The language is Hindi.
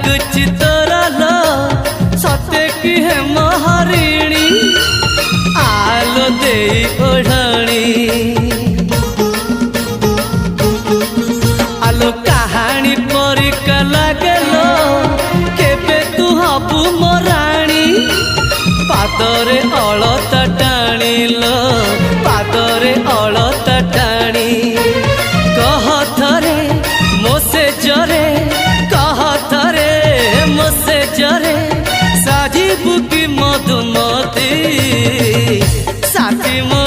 लाଗୁଛି ତୋର लो सत्य की है महारिणी आलो दे ओढ़णी आलो कहानी परिका लागेलो केबे तू हबु मोराणी पादरे अलता टाणीलो पादरे अलता टाणी कह थरे मोसे जरे कह थरे मोसे जरे साजी बुकी मधुमती साथी मो